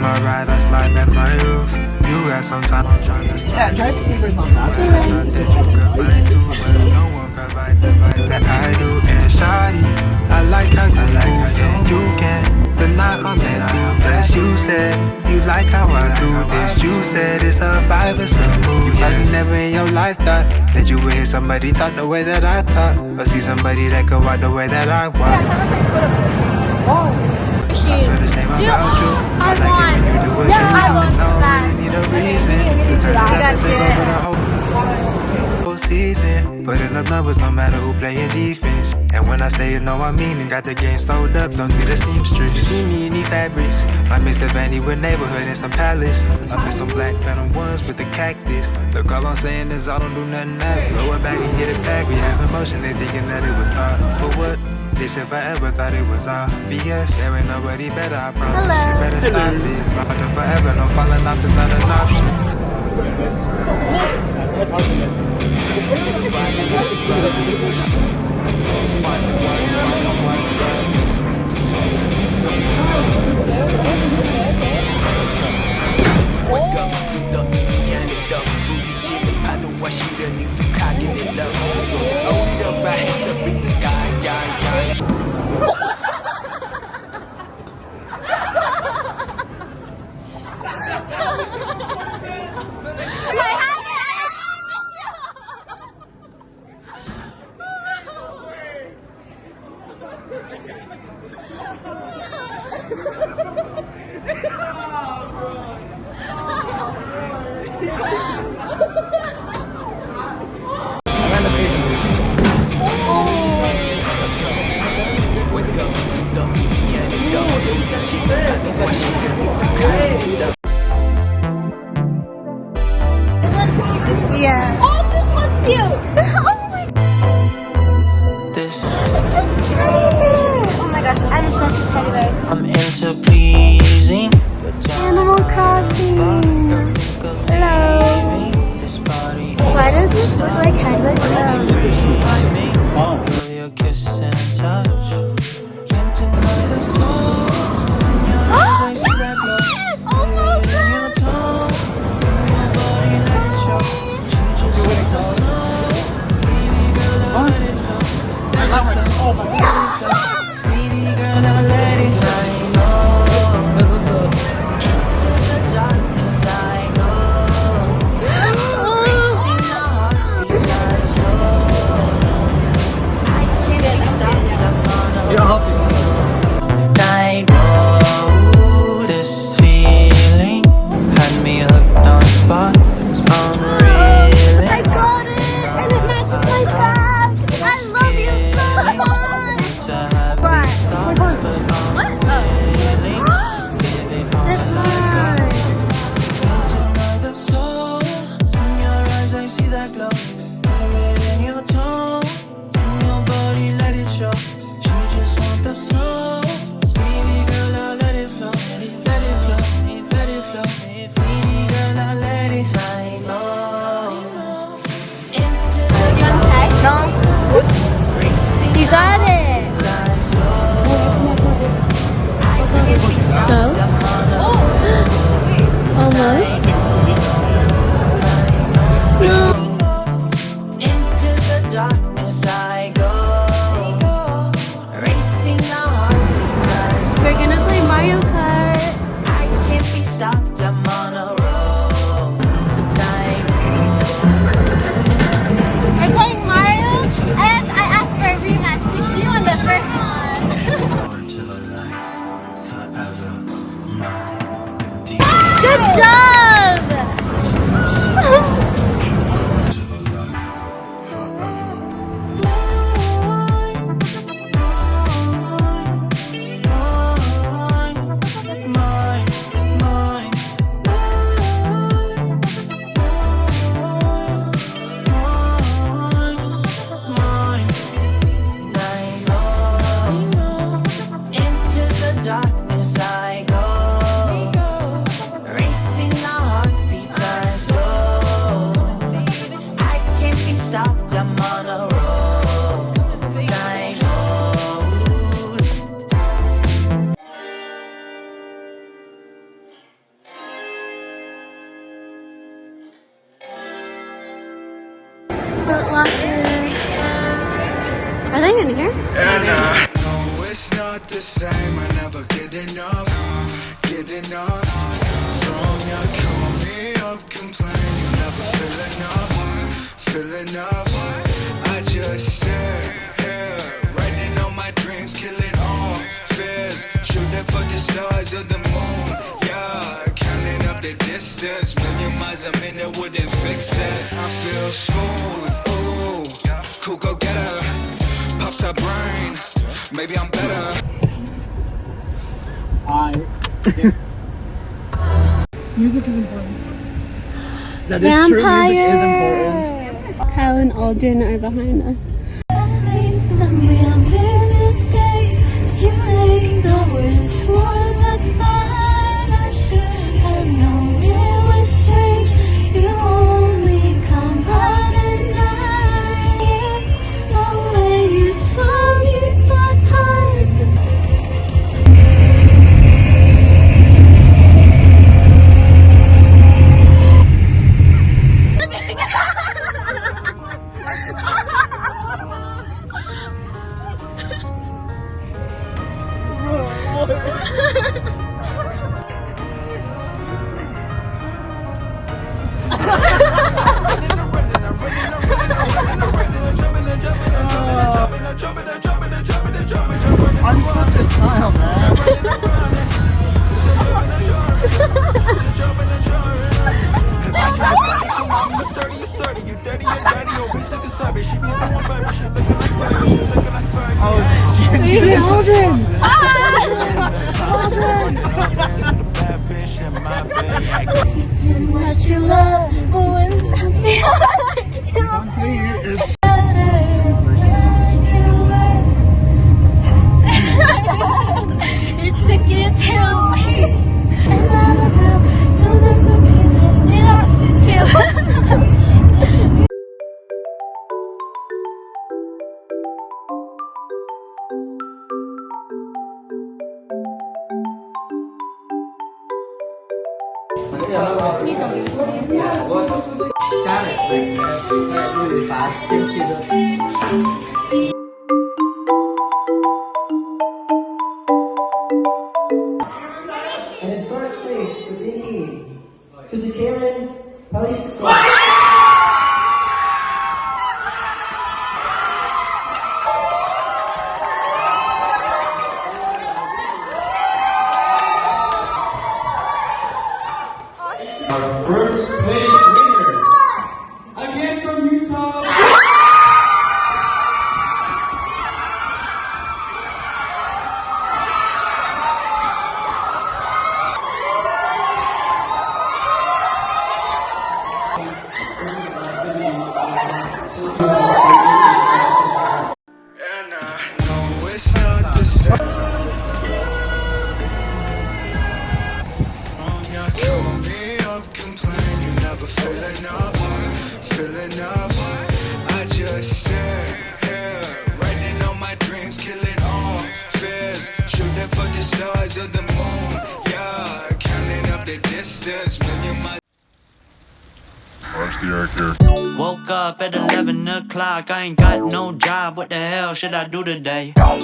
my ride, I slide at my roof. You got some time, I'm trying to start. Try to see if not that. No one provides the vibe that I do. And shawty, I like how you and you can. But not on that guess you said you like how I do this. You said it's a vibe, it's a mood. You probably never in your life thought that you would hear somebody talk the way that I talk, or see somebody that could walk the way that I walk. I feel the same about you. I like it when you do what you do. I don't really need a reason to turn it up and take over the whole season. Putting up numbers no matter who playing defense. And when I say it, no, I mean it. Got the game sold up, don't need a seamstress. You see me in these fabrics. I mixed the Vandy with neighborhood and some palace. Up in some black phantom ones with the cactus. Look, all I'm saying is I don't do nothing that. Blow it back and get it back. We have emotion, they thinking that it was thought. For what? This if I ever thought it was obvious. There ain't nobody better, I promise. Hello. You better stop it. Locked up forever, no falling off is not an option. Yeah. Oh, this one's cute. Oh my. This Oh my gosh, I'm obsessed with teddy bears. I'm into pleasing. Animal Crossing. Hello. Why does this look like Headless? Your kiss and touch. Can't deny the soul. Oh my god! This feeling had me hooked on spot. I'm reeling. I got it! And it matches my bag! I love you so much! To have these thoughts, but I'm willing to give it all This to one! Can't deny the soul. In your eyes, I see that glow. Feel it in your tone. In your body, let it show. You just want the soul. Baby girl, I'll let it flow. Let it flow. Let it flow. Baby girl, I'll let it. I know. Into the You want to tag? No. You got it! So? Almost? No. Into the darkness I go. Racing the heartbeats as We're gonna play Mario Kart. I can't be stopped, I'm on a roll. We're playing Mario, and I asked for a rematch because she won the first one. Good job! Foot Locker. Are they in here? No, it's not the same. I never get enough. Get enough. From your call me up, complain. You never feel enough. Feel enough. I just said, yeah. Writing on my dreams, killing all fears. Shooting for the stars of the moon. Yeah, counting up the distance. Million miles a minute wouldn't fix it. I feel smooth. Ooh, cool, go get her. Pops her brain. Maybe I'm better. Music is important. That is true. Music is important. Kyle and Aldrin are behind us. I'm such a child, man. Aldrin! What you love, it took you to me. Really fast. And in first place for Biggie, Susie Kaylin, Police. Our first place winner, again from Utah. No, it's not the same. Call me up, complain. You never feel enough. Feel enough. I just said, yeah. Writing on my dreams, killing all fears. Shooting for the stars of the moon. Yeah, counting up the distance. Million miles. Woke up at 11 o'clock, I ain't got no job, what the hell should I do today?